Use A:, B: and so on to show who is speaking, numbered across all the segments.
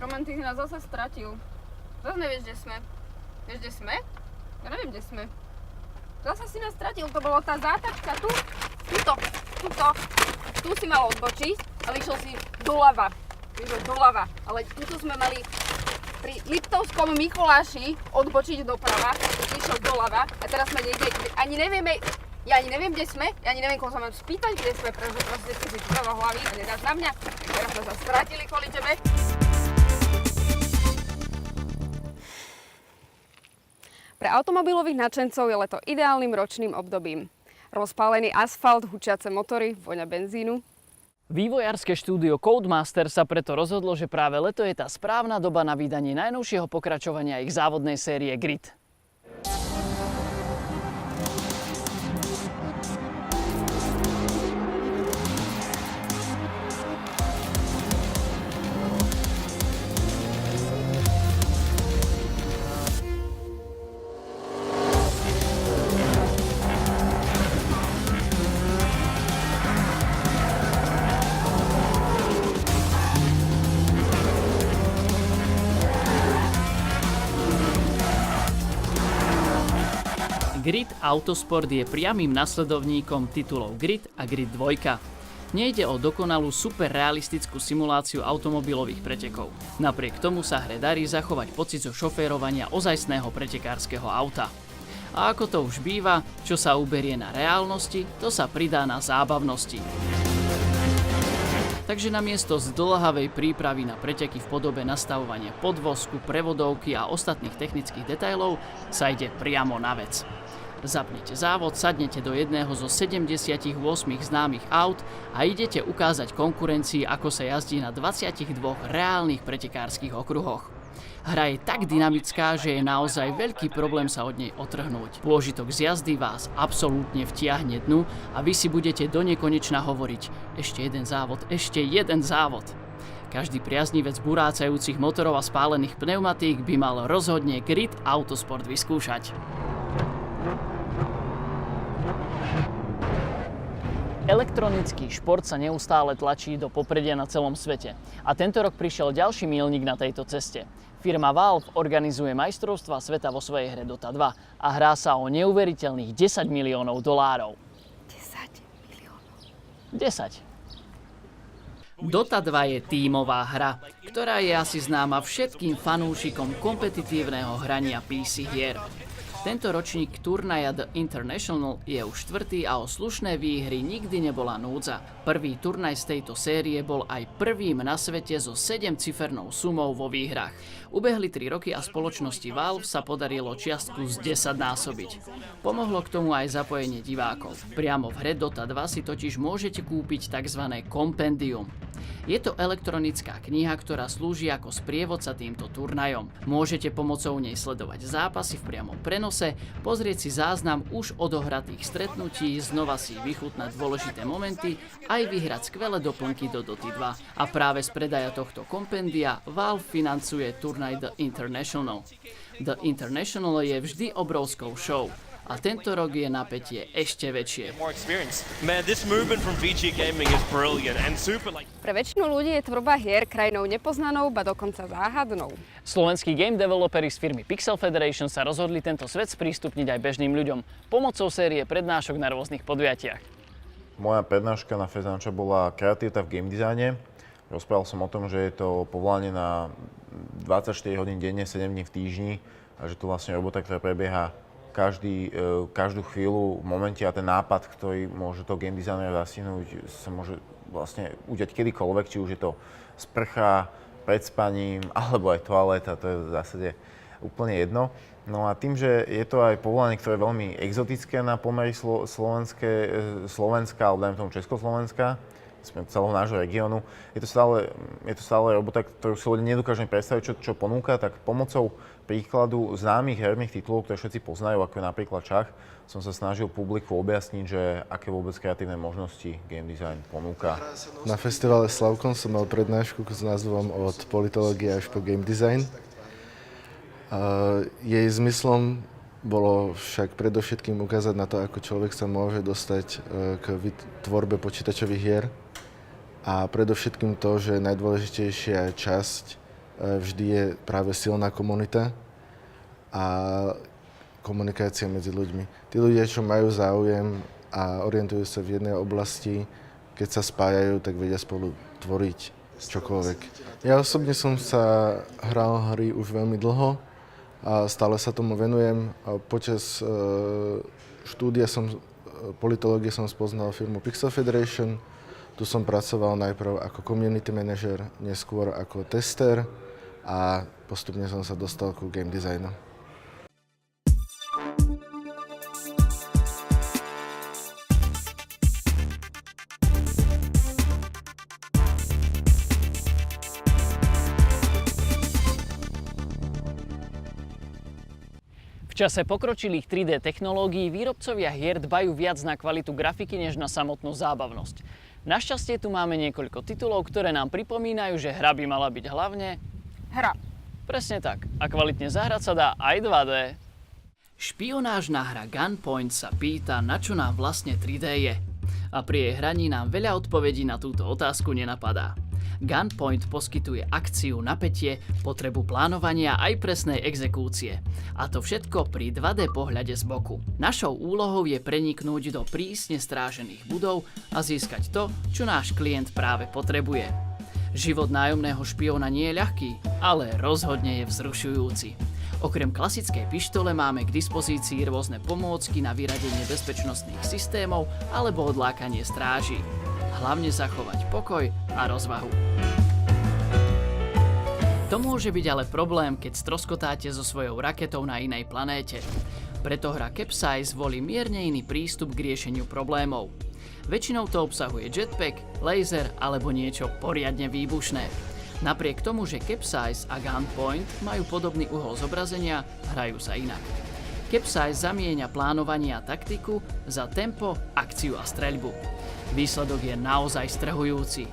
A: Roman, ty si nás zase stratil. Zase nevieš, kde sme. Vieš, kde sme? Ja neviem, kde sme. Zase si nás stratil, to bolo tá zátačka tu. Tuto. Tu si mal odbočiť, ale išiel si doľava. Ale tu sme mali pri Liptovskom Mikuláši odbočiť doprava, išiel doľava a teraz sme niekde, ja ani neviem, kde sme, ja ani neviem, koho sa mám spýtať, kde sme, pretože proste si prvo hlavy a nedáš na mňa. Teraz sme sa stratili kvôli tebe. Pre automobilových nadšencov je leto ideálnym ročným obdobím. Rozpálený asfalt, hučiace motory, vôňa benzínu.
B: Vývojárske štúdio Codemaster sa preto rozhodlo, že práve leto je tá správna doba na vydanie najnovšieho pokračovania ich závodnej série Grid. Grid Autosport je priamym nasledovníkom titulov Grid a Grid 2. Nejde o dokonalú superrealistickú simuláciu automobilových pretekov. Napriek tomu sa hre darí zachovať pocit zo šoférovania ozajstného pretekárskeho auta. A ako to už býva, čo sa uberie na reálnosti, to sa pridá na zábavnosti. Takže namiesto zdĺhavej prípravy na preteky v podobe nastavovania podvozku, prevodovky a ostatných technických detailov sa ide priamo na vec. Zapnete závod, sadnete do jedného zo 78 známych aut a idete ukázať konkurencii, ako sa jazdí na 22 reálnych pretekárskych okruhoch. Hra je tak dynamická, že je naozaj veľký problém sa od nej otrhnúť. Pôžitok z jazdy vás absolútne vtiahne dnu a vy si budete donekonečna hovoriť ešte jeden závod. Každý priaznivec burácajúcich motorov a spálených pneumatík by mal rozhodne Grid Autosport vyskúšať. Elektronický šport sa neustále tlačí do popredia na celom svete. A tento rok prišiel ďalší míľnik na tejto ceste. Firma Valve organizuje majstrovstvá sveta vo svojej hre Dota 2 a hrá sa o neuveriteľných $10 miliónov.
A: 10 miliónov.
B: 10. Dota 2 je tímová hra, ktorá je asi známa všetkým fanúšikom kompetitívneho hrania PC hier. Tento ročník turnaja The International je už štvrtý a o slušné výhry nikdy nebola núdza. Prvý turnaj z tejto série bol aj prvým na svete so 7-cifernou sumou vo výhrach. Ubehli 3 roky a spoločnosti Valve sa podarilo čiastku z 10-násobiť. Pomohlo k tomu aj zapojenie divákov. Priamo v hre Dota 2 si totiž môžete kúpiť tzv. Kompendium. Je to elektronická kniha, ktorá slúži ako sprievodca týmto turnajom. Môžete pomocou nej sledovať zápasy v priamom prenose, pozrieť si záznam už odohratých stretnutí, znova si vychutnať dôležité momenty, aj vyhrať skvelé doplnky do Doty 2. A práve z predaja tohto kompendia Valve financuje turnaj The International. The International je vždy obrovskou show. A tento rok je napätie ešte väčšie.
A: Pre väčšinu ľudí je tvorba hier krajinou nepoznanou, ba dokonca záhadnou.
B: Slovenskí game developeri z firmy Pixel Federation sa rozhodli tento svet sprístupniť aj bežným ľuďom pomocou série prednášok na rôznych podujatiach.
C: Moja prednáška na Fezanča bola kreativita v game dizajne. Rozprával som o tom, že je to povolanie na 24 hodín denne, 7 dní v týždni a že to vlastne robota, ktorá prebieha každú chvíľu v momente a ten nápad, ktorý môže to game designer zasiahnuť, sa môže vlastne udiať kedykoľvek, či už je to sprcha, pred spaním, alebo aj toaleta, to je v zásade úplne jedno. No a tým, že je to aj povolanie, ktoré je veľmi exotické na pomery Slovenska, alebo dajme tomu Československa, sme celého nášho regiónu, je to stále robota, ktorú si ľudia nedokážeme predstaviť, čo ponúka, tak pomocou príkladu známych herných titulov, ktoré všetci poznajú, ako je napríklad šach, som sa snažil publiku objasniť, že aké vôbec kreatívne možnosti game design ponúka.
D: Na festivale Slavkon som mal prednášku s názvom Od politológie až po game design. Jej zmyslom bolo však predovšetkým ukázať na to, ako človek sa môže dostať k tvorbe počítačových hier. A predovšetkým to, že najdôležitejšia časť vždy je práve silná komunita a komunikácia medzi ľuďmi. Tí ľudia, čo majú záujem a orientujú sa v jednej oblasti, keď sa spájajú, tak vedia spolu tvoriť čokoľvek. Ja osobne som sa hral hry už veľmi dlho a stále sa tomu venujem. A počas štúdia politológie som spoznal firmu Pixel Federation. Tu som pracoval najprv ako community manager, neskôr ako tester a postupne som sa dostal ku game designu.
B: V čase pokročilých 3D technológií výrobcovia hier dbajú viac na kvalitu grafiky než na samotnú zábavnosť. Našťastie tu máme niekoľko titulov, ktoré nám pripomínajú, že hra by mala byť hlavne
A: Hra.
B: presne tak. A kvalitne zahrať sa dá aj 2D. Špionážna hra Gunpoint sa pýta, na čo nám vlastne 3D je. A pri jej hraní nám veľa odpovedí na túto otázku nenapadá. Gunpoint poskytuje akciu, napätie, potrebu plánovania aj presnej exekúcie. A to všetko pri 2D pohľade z boku. Našou úlohou je preniknúť do prísne strážených budov a získať to, čo náš klient práve potrebuje. Život nájomného špióna nie je ľahký, ale rozhodne je vzrušujúci. Okrem klasickej pištole máme k dispozícii rôzne pomôcky na vyradenie bezpečnostných systémov alebo odlákanie stráží. Hlavne zachovať pokoj a rozvahu. To môže byť ale problém, keď stroskotáte so svojou raketou na inej planéte. Preto hra Capsize volí mierne iný prístup k riešeniu problémov. Väčšinou to obsahuje jetpack, laser alebo niečo poriadne výbušné. Napriek tomu, že Capsize a Gunpoint majú podobný uhol zobrazenia, hrajú sa inak. Capsize zamieňa plánovanie a taktiku za tempo, akciu a streľbu. Výsledok je naozaj strhujúci.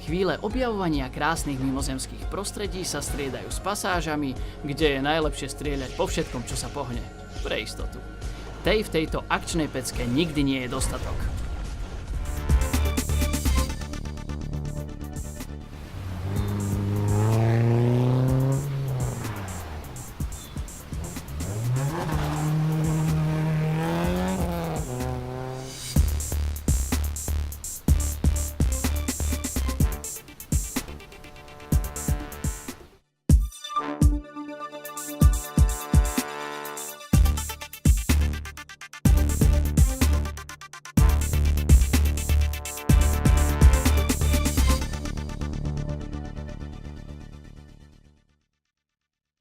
B: Chvíle objavovania krásnych mimozemských prostredí sa striedajú s pasážami, kde je najlepšie strieľať po všetkom, čo sa pohne. Pre istotu. Tej v tejto akčnej pecke nikdy nie je dostatok.